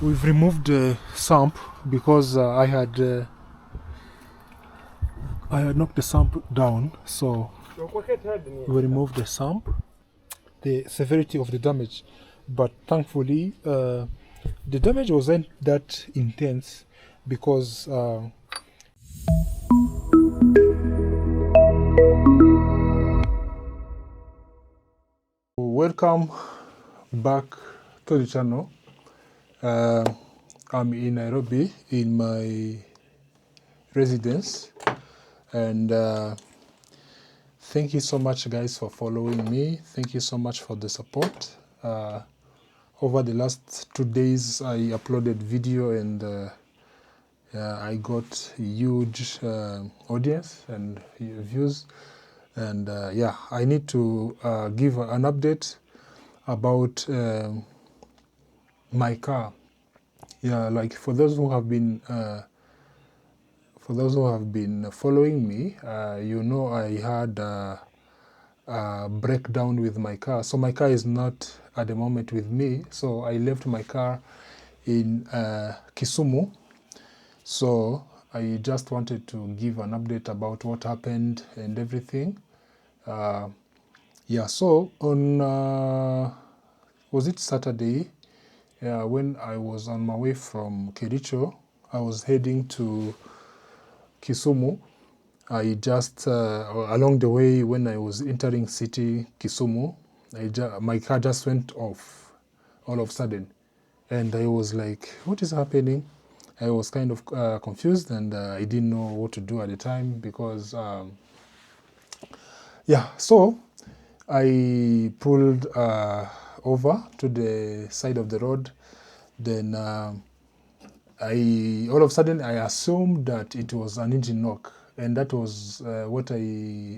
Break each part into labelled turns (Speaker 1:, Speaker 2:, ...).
Speaker 1: we've removed the sump because I had knocked the sump down, so we removed the sump, the severity of the damage, but thankfully the damage wasn't that intense because welcome back to the channel. I'm in Nairobi in my residence, and thank you so much guys for following me. Thank you so much for the support. Over the last 2 days I uploaded video, and I got huge audience and views, and yeah, I need to give an update about my car. Yeah, like for those who have been following me, you know I had a breakdown with my car. So my car is not at the moment with me. So I left my car in Kisumu. So I just wanted to give an update about what happened and everything. Yeah, so on was it Saturday? Yeah, when I was on my way from Kericho, I was heading to Kisumu. I just, along the way when I was entering city Kisumu, my car just went off all of a sudden. And I was like, what is happening? I was kind of confused, and I didn't know what to do at the time because, yeah, so I pulled over to the side of the road. Then all of a sudden I assumed that it was an engine knock, and that was what I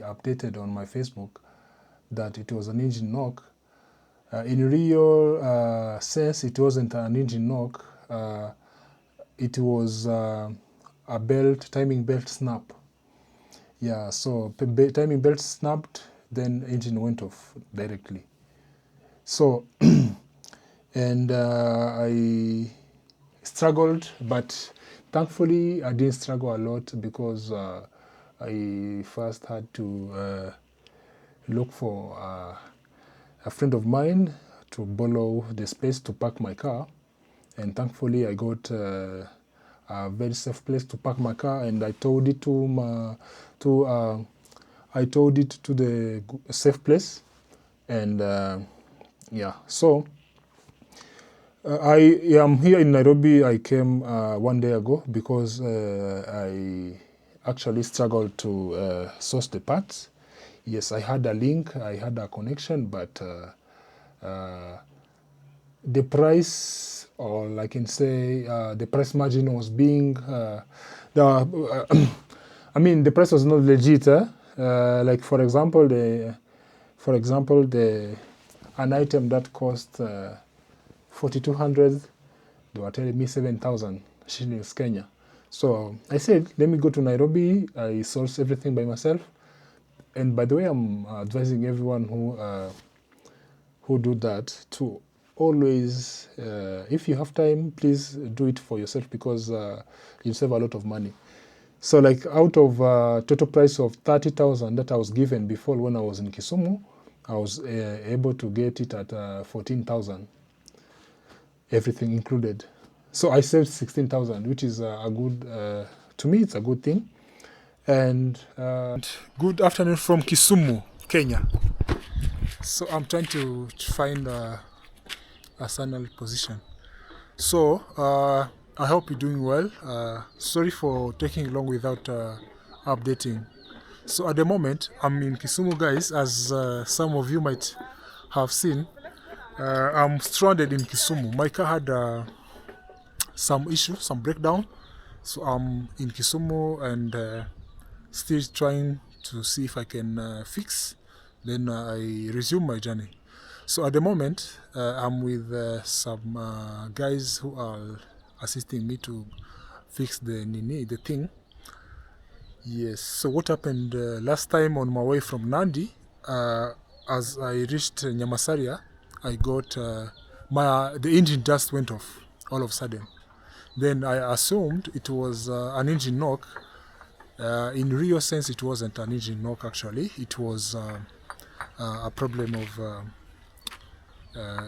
Speaker 1: updated on my Facebook, that it was an engine knock. In real sense, it wasn't an engine knock. It was a timing belt snap. Yeah, so timing belt snapped, then engine went off directly. So and I struggled, but thankfully I didn't struggle a lot because I first had to look for a friend of mine to borrow the space to park my car, and thankfully I got a very safe place to park my car, and I towed it to the safe place, and yeah, so I am here in Nairobi. I came 1 day ago because I actually struggled to source the parts. Yes, I had a link, I had a connection, but the price, or I can say the price margin was being, I mean, the price was not legit. Like for example, an item that cost 4,200, they were telling me 7,000 shillings Kenya. So I said, let me go to Nairobi. I source everything by myself. And by the way, I'm advising everyone who do that to always, if you have time, please do it for yourself, because you save a lot of money. So like out of total price of 30,000 that I was given before when I was in Kisumu, I was able to get it at 14,000. Everything included. So I saved 16,000, which is a good, to me, it's a good thing. And good afternoon from Kisumu, Kenya. So I'm trying to find a signal position. So I hope you're doing well. Sorry for taking long without updating. So at the moment, I'm in Kisumu, guys, as some of you might have seen. I'm stranded in Kisumu. My car had some issue, some breakdown. So I'm in Kisumu and still trying to see if I can fix. Then I resume my journey. So at the moment, I'm with some guys who are assisting me to fix the thing. Yes, so what happened last time on my way from Nandi, as I reached Nyamasaria, I got the engine just went off. all of a sudden. Then I assumed it was an engine knock. In real sense, it wasn't an engine knock actually. It was a problem of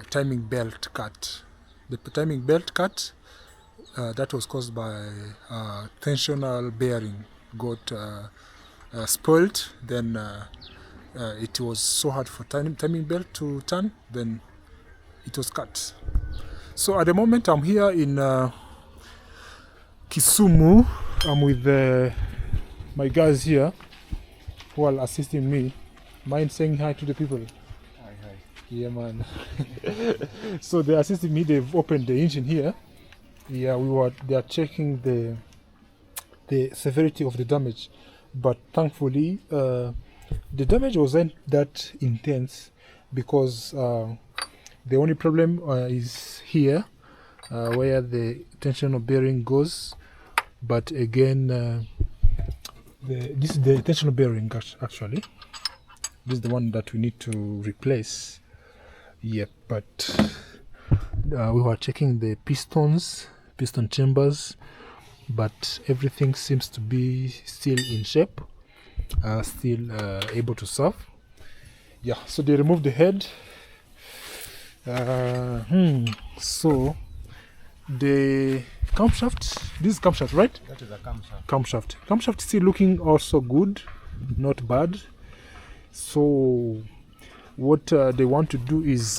Speaker 1: timing belt cut. The timing belt cut that was caused by tensional bearing got spoiled. Then it was so hard for timing belt to turn. Then it was cut. So at the moment I'm here in Kisumu. I'm with my guys here who are assisting me. Mind saying hi to the people?
Speaker 2: Hi.
Speaker 1: Yeah, man. So they're assisting me. They've opened the engine here. Yeah, they are checking the severity of the damage, but thankfully the damage wasn't that intense because the only problem is here where the tensional bearing goes. But again, this is the tensional bearing actually. This is the one that we need to replace. Yep, but we were checking the piston chambers, but everything seems to be still in shape, still able to serve. Yeah, so they removed the head. So the camshaft, this is camshaft, right?
Speaker 2: That is a camshaft.
Speaker 1: Camshaft still looking also good, not bad. So what they want to do is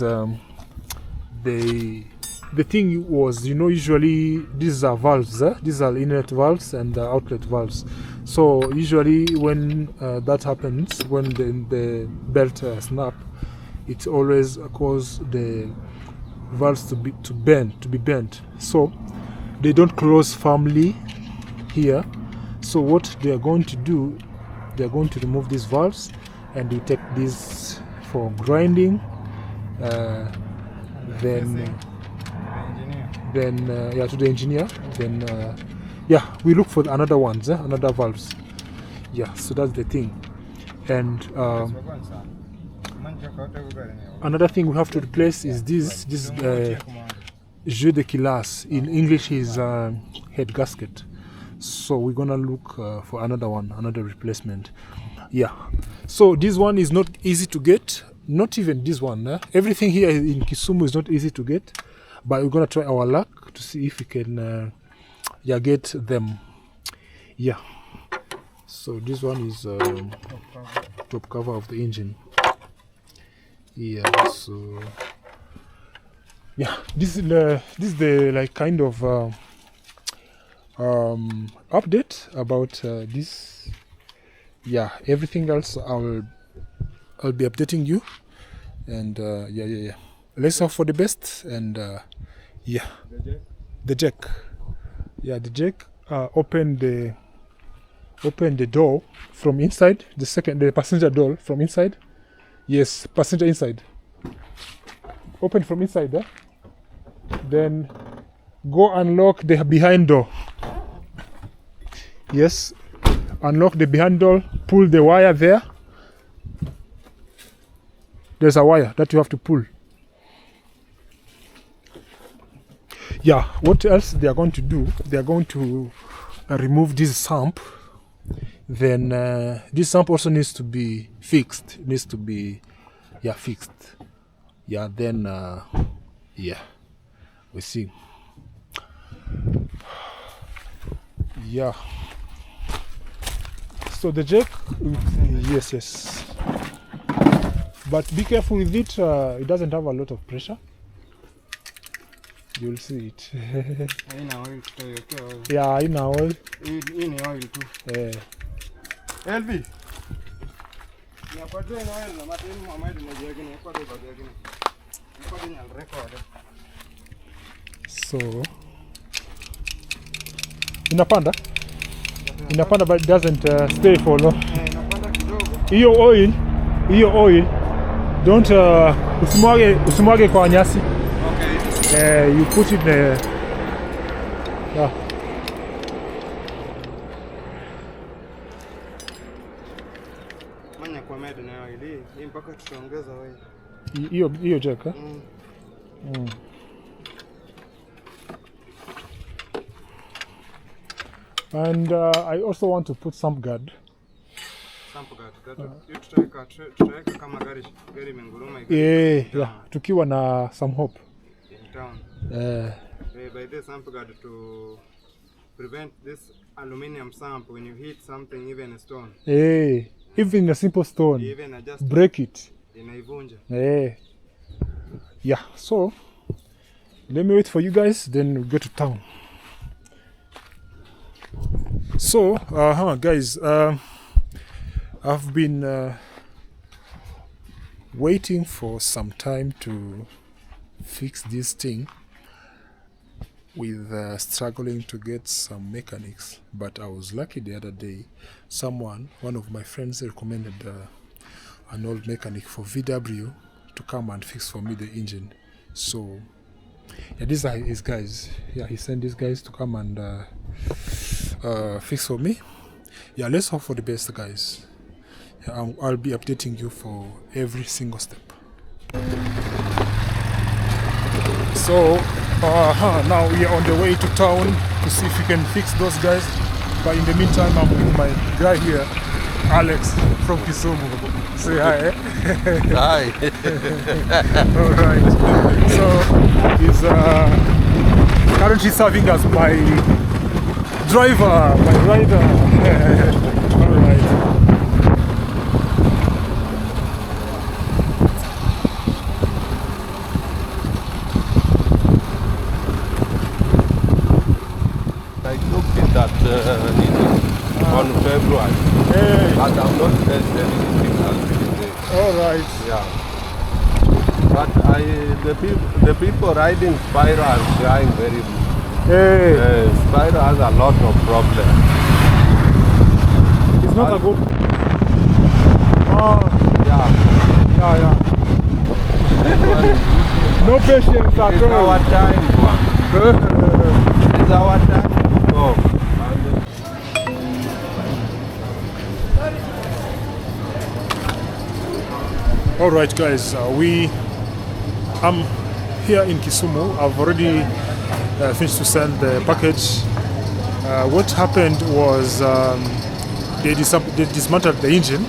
Speaker 1: the thing was, usually these are valves, these are inlet valves and outlet valves. So usually when that happens, when the belt snap, it always causes the valves to be bent. So they don't close firmly here. So what they are going to do, they are going to remove these valves and they take this for grinding. Then to the engineer. Then we look for another ones, another valves. Yeah, so that's the thing. And another thing we have to replace is this jeu de quillas. In English is head gasket. So we're gonna look for another one, another replacement. Yeah. So this one is not easy to get. Not even this one. Everything here in Kisumu is not easy to get, but we're gonna try our luck to see if we can get them. Yeah. So this one is top cover of the engine. Yeah. So yeah, this is the like kind of update about this. Yeah, everything else I'll be updating you. And yeah. Let's hope for the best. And the jack. Yeah, the jack open the door from inside. The passenger door from inside. Yes, passenger inside. Open from inside there. Then go unlock the behind door. Yes, unlock the behind door. Pull the wire there. There's a wire that you have to pull. Yeah, what else they are going to do? They are going to remove this sump. Then this sump also needs to be fixed. It needs to be fixed. Yeah, then we see. Yeah. So the jack, yes. But be careful with it. It doesn't have a lot of pressure. You'll see it. Yeah, in oil.
Speaker 2: In oil too. LV.
Speaker 1: So inapanda but it doesn't stay for long. Hiyo oil don't usimwage kwa nyasi. Okay. You put it there. Yeah.
Speaker 2: Manya kwa mede na hii mpaka tutaongeza
Speaker 1: wewe. Hiyo jack. And I also want to put some guard.
Speaker 2: Tutaweka kama gari imenguruma
Speaker 1: Yeah, tukiwa na some hope
Speaker 2: in town. By this sample guard to prevent this aluminium sample when you hit something, even a stone.
Speaker 1: Even a simple stone,
Speaker 2: even just
Speaker 1: break it.
Speaker 2: Inaivunja.
Speaker 1: Yeah, so let me wait for you guys, then we'll go to town. So, guys, I've been waiting for some time to fix this thing with struggling to get some mechanics, but I was lucky the other day. One of my friends recommended an old mechanic for VW to come and fix for me the engine. So yeah, these are his guys. Yeah, he sent these guys to come and fix for me. Yeah, let's hope for the best, guys. Yeah, I'll be updating you for every single step. So now we are on the way to town to see if we can fix those guys. But in the meantime, I'm with my guy here, Alex from Kisumu. Say hi.
Speaker 3: Hi.
Speaker 1: All right. So he's currently serving as my driver, my rider. All right.
Speaker 3: I looked at that on February, but I'm not tested anything else.
Speaker 1: All right.
Speaker 3: Yeah. But the people riding Spyro are trying very good. Spyro has a lot of problems.
Speaker 1: It's not a good.
Speaker 3: Yeah.
Speaker 1: No patience at
Speaker 3: It's
Speaker 1: all.
Speaker 3: our time, it's our time to go.
Speaker 1: All right, guys. I'm here in Kisumu. I've already finished to send the package. What happened was they dismantled the engine.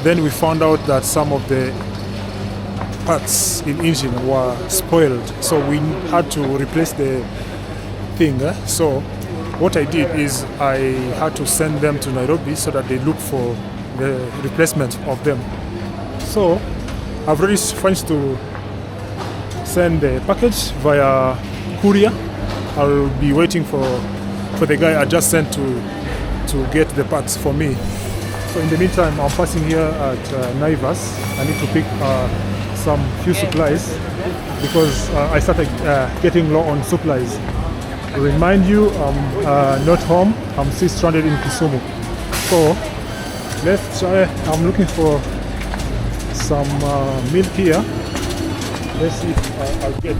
Speaker 1: Then we found out that some of the parts in engine were spoiled, so we had to replace the thing. So what I did is I had to send them to Nairobi so that they look for the replacement of them. So I've already finished to send the package via courier. I'll be waiting for the guy I just sent to get the parts for me. So in the meantime, I'm passing here at Naivas. I need to pick some few supplies because I started getting low on supplies. To remind you, I'm not home. I'm still stranded in Kisumu. So let's try. I'm looking for some milk here. Let's see if I'll get.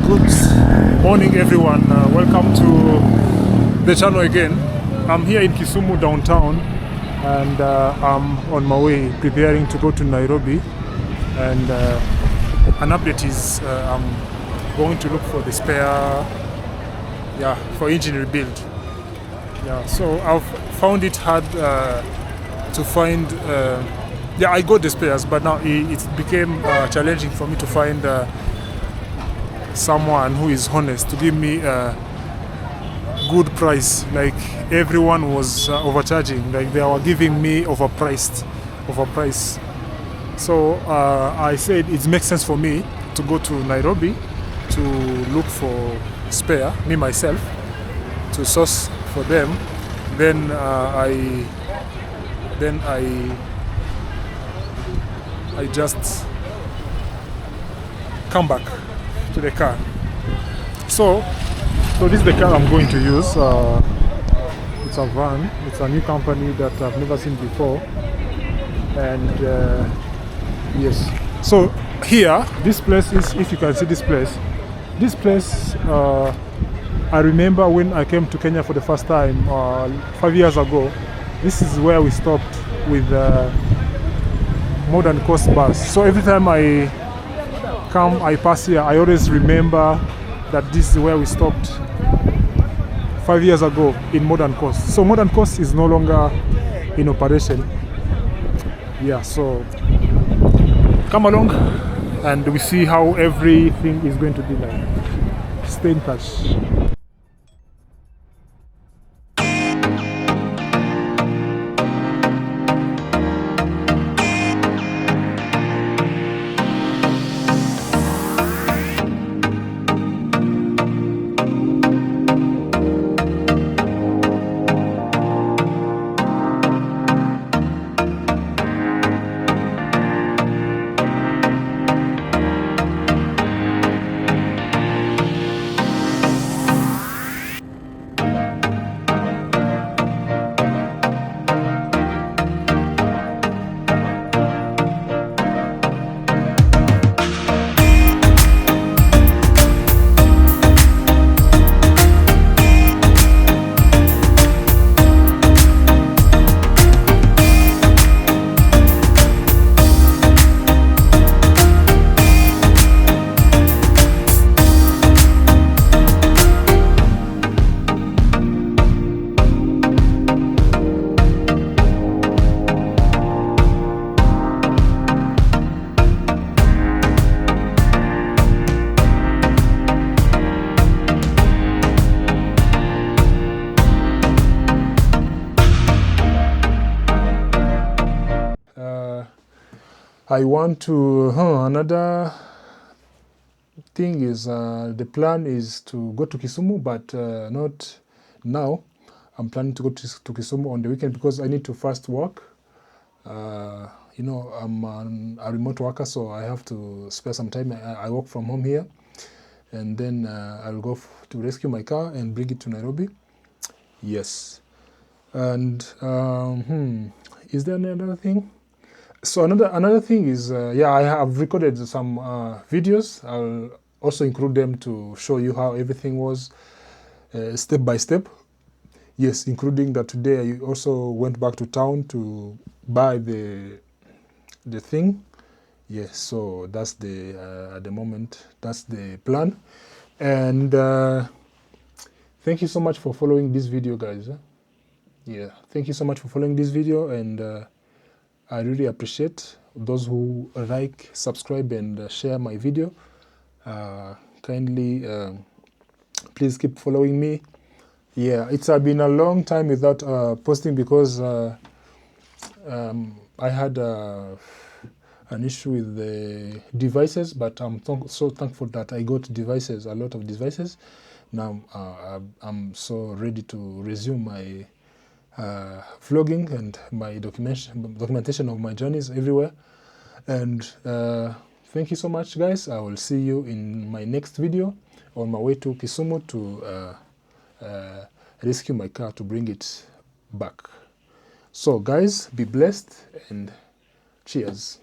Speaker 1: Good morning, everyone. Welcome to the channel again. I'm here in Kisumu downtown, and I'm on my way preparing to go to Nairobi. And an update is I'm going to look for the spare, for engine rebuild. So I've found it hard to find. I got the spares, but now it became challenging for me to find someone who is honest to give me a good price. Like everyone was overcharging, like they were giving me overpriced. So I said it makes sense for me to go to Nairobi to look for spare, me myself, to source for them. Then I just come back to the car. So this is the car I'm going to use. it's a van. It's a new company that I've never seen before. And yes, so here, this place is, if you can see this place, I remember when I came to Kenya for the first time 5 years ago. This is where we stopped with Modern Coast bus. So every time I pass here, I always remember that this is where we stopped 5 years ago in Modern Coast. So Modern Coast is no longer in operation. Yeah, so come along and we see how everything is going to be like. Stay in touch. I want to, another thing is, the plan is to go to Kisumu, but not now. I'm planning to go to Kisumu on the weekend because I need to first work. You know, I'm a remote worker, so I have to spare some time. I work from home here, and then I'll go to rescue my car and bring it to Nairobi. Yes. And is there another thing? So another thing is, yeah, I have recorded some videos. I'll also include them to show you how everything was step by step. Yes, including that today I also went back to town to buy the thing. Yes, so that's at the moment, that's the plan. And thank you so much for following this video, guys. Yeah, thank you so much for following this video, and I really appreciate those who like, subscribe, and share my video. Kindly, please keep following me. Yeah, it's been a long time without posting because I had an issue with the devices, but I'm so thankful that I got devices, a lot of devices. Now I'm so ready to resume my vlogging and my documentation of my journeys everywhere. And thank you so much, guys. I will see you in my next video on my way to Kisumu to rescue my car to bring it back. So guys, be blessed and cheers.